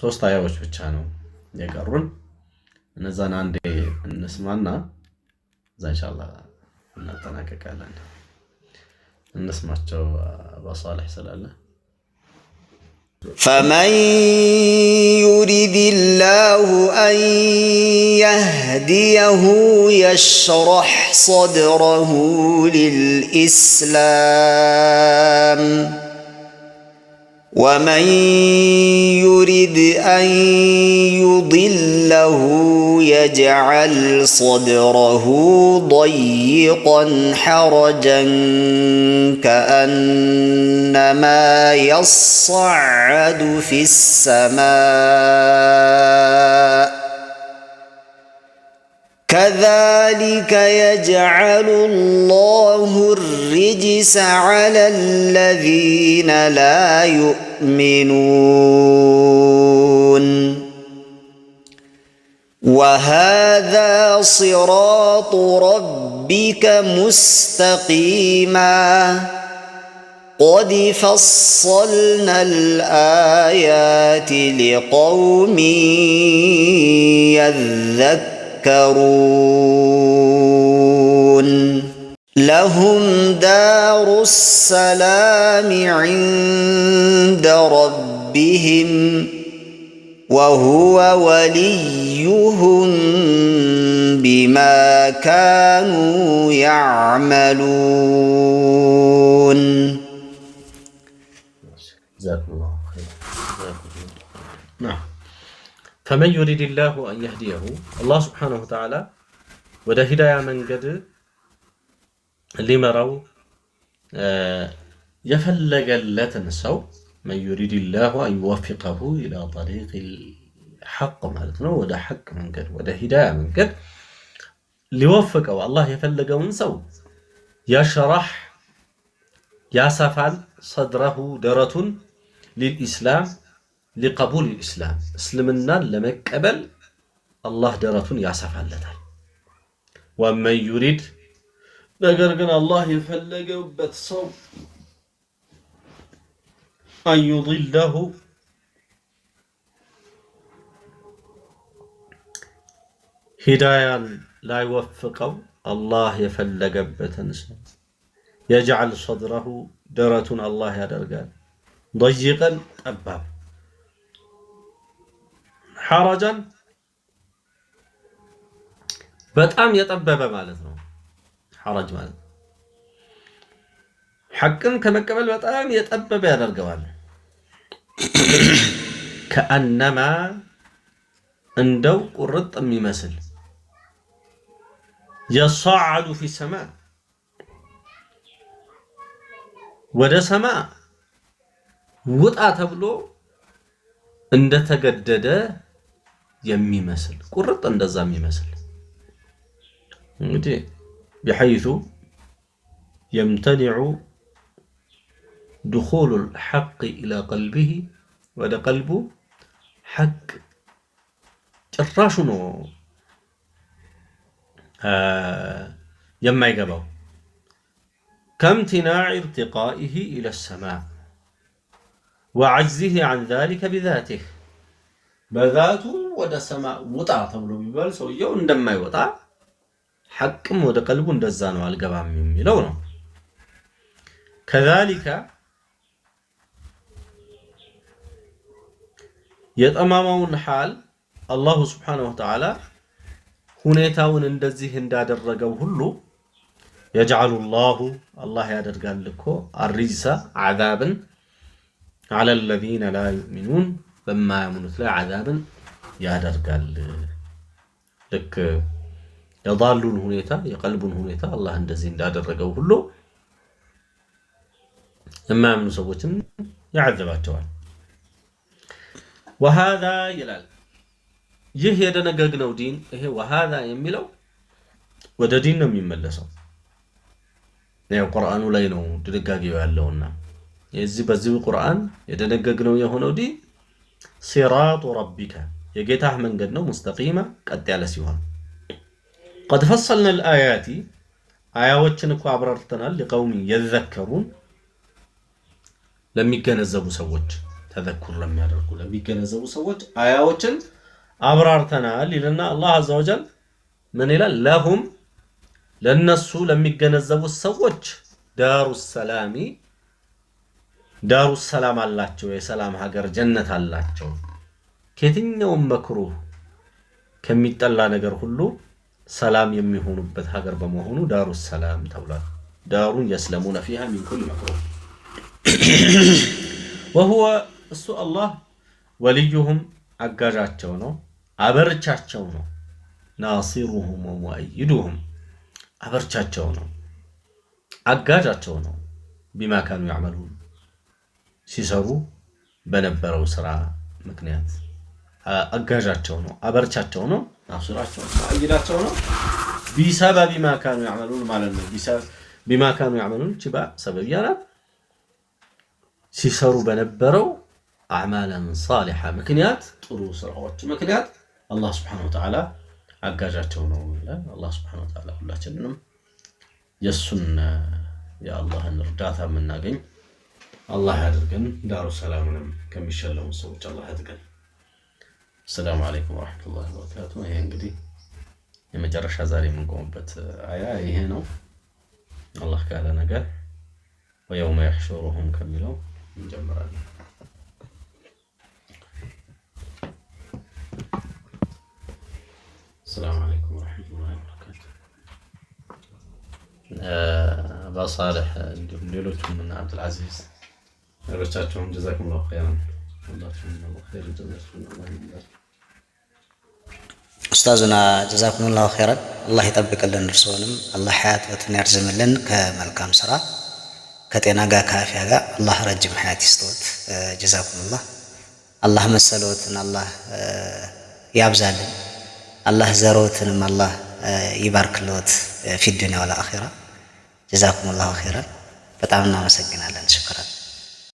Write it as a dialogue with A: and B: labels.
A: ሶስት አያዎች ብቻ ነው የቀሩን። እነዛን አንዴ እንስማና እዛ ኢንሻአላህ እናጠናቀቃለን። እንስማቸው አባ ሷሊህ ስላለ
B: فمن يريد الله أن يهديه يشرح صدره للإسلام ومن يريد أن يضله يجعل صدره ضيقا حرجا كأنما يصعد في السماء كذلك يجعل الله الرجس على الذين لا يؤمنون وهذا صراط ربك مستقيما قد فصلنا الآيات لقوم يذكرون لهم دار السلام عند ربهم وهو وليهم بما كانوا يعملون.
A: جزاكم الله خير. نعم. فمن يريد الله أن يهديه الله سبحانه وتعالى وده هداية من قد لمروا يفلق اللتنسو من يريد الله أن يوفقه إلى طريق الحق مالتنا وده حق من قد وده هداية من قد ليوفقه الله يفلقه ونسو يشرح ياسفال صدره درة للإسلام لقبول الإسلام اسلمنا لما قبل الله درة ياسفال لنا ومن يريد نقرقن الله يفلقه بتصو أن يضله هدايا لا يوفقه الله يفلق بتنسى يجعل صدره درة الله يدرقال ضيقا أباب حرجا بتأم يطبب مالتنا حرج مالت حقن كما قبل بتأم يطبب يدرقال كأنما اندو قرط يمثل يصعد في السماء ወደ ሰማይ ውጣ ተብሎ እንደተገደደ የሚመስል ቁርጥ እንደዛ የሚመስል እንግዲህ بحيث يمتنع دخول الحق إلى قلبه وده قلبه حق ጭራሹ ነው የማይገባው كامتناع ارتقائه إلى السماء وعجزه عن ذلك بذاته بذاته ودا سماء وطا تبلو بيبال سويو እንደማይ ወጣ حقم ወደ ቀልቡ እንደዛ ነው አልገባም የሚለው ነው كذلك የጠማማውን حال الله سبحانه وتعالى ሁኔታውን እንደዚህ እንዳደረገው ሁሉ يجعل الله يدرجال لكو الرجس عذابا على الذين لا يؤمنون بما يمنت لا عذابا يدرجال لك يضالون هنيتا يقلبون هنيتا الله እንደዚህ እንዳደረገው ሁሉ የማያምኑ ሰዎችን ያعذባቸዋል وهذا ይላል ይህ የደነገግነው ዲን ይሄ وهذا የሚለው ወደ ዲን ነው የሚመለሰው ያው ቁርአኑ ላይ ነው ድንጋጌው ያለውና የዚህ በዚህ ቁርአን የደነገግነው የሆነው ዲን ሲራጡ ረቢከ የጌታህ መንገድ ነው ሙስተቂማ ቀጥ ያለ ሲሆን قد فصلنا الآيات آياتችን እኮ አብራርተናል لقوم يذكرون ለሚገነዘቡ ሰዎች ተዘኩር ለሚያደርጉ ለሚገነዘቡ ሰዎች አያዎችን አብራርተናል ይልና አላህ አዘ ወጀል ምን ይላል? ለሁም ለነሱ ለሚገነዘቡ ሰዎች ዳሩ ሰላም አላቸው፣ የሰላም ሀገር ጀነት አላቸው። ከየትኛውም መክሩህ ከሚጠላ ነገር ሁሉ ሰላም የሚሆኑበት ሀገር በመሆኑ ዳሩ ሰላም ተብሏል። ዳሩን የስለሙነ ፊሃ ሚን ኩል መክሩህ ወሁወ እሱ አላህ ወልዩሁም አጋዣቸው ነው፣ አበርቻቸው ነው። ናሲሩሁም ወሙአይዱሁም አበርቻቸው ነው፣ አጋዣቸው ነው። ቢማ ካኑ ያዕመሉን ሲሰሩ በነበረው ስራ ምክንያት አጋዣቸው ነው፣ አበርቻቸው ነው፣ ናሲራቸው ነው፣ ሙአይዳቸው ነው። ቢሰበብ ማ ካኑ ያዕመሉን ማለት ነው። ቢማ ካኑ ያዕመሉን ችባ ሰበብያ ናት። ሲሰሩ በነበረው አዕማለን ሳሊሓ ምክንያት ጥሩ ስራዎች ምክንያት አላህ ስብሓነሁ ወተዓላ አጋዣቸው ነው ይላል። አላህ ስብሓነሁ ወተዓላ ሁላችንንም የእሱን የአላህን እርዳታ የምናገኝ አላህ ያድርገን። ዳሩ ሰላምንም ከሚሸለሙ ሰዎች አላህ ያድርገን። አሰላሙ አለይኩም ወረሕመቱላሂ ወበረካቱህ። ይሄ እንግዲህ የመጨረሻ ዛሬ የምንቆምበት አያ ይሄ ነው። አላህ ካለ ነገር ወየውመ የሕሹሩሁም ከሚለው እንጀምራለን። السلام عليكم ورحمة الله وبركاته. أبا صالح عندهم ليلوتهم من عبد العزيز رجعتهم جزاكم الله خيرا. الله خير جزاكم الله خيرا.
B: أستاذنا جزاكم الله خيرا. الله يطبق لنا رسولهم، الله حياة وتنير زملن كملكام سرا كتينا جا كافيا جا الله رجم حياة يستوت. جزاكم الله مسلوتنا الله يابزالن الله زروتن الله يبارك لوت في الدنيا والآخرة. جزاكم الله خيرا. بتعاملنا مسجنا لنا شكرا.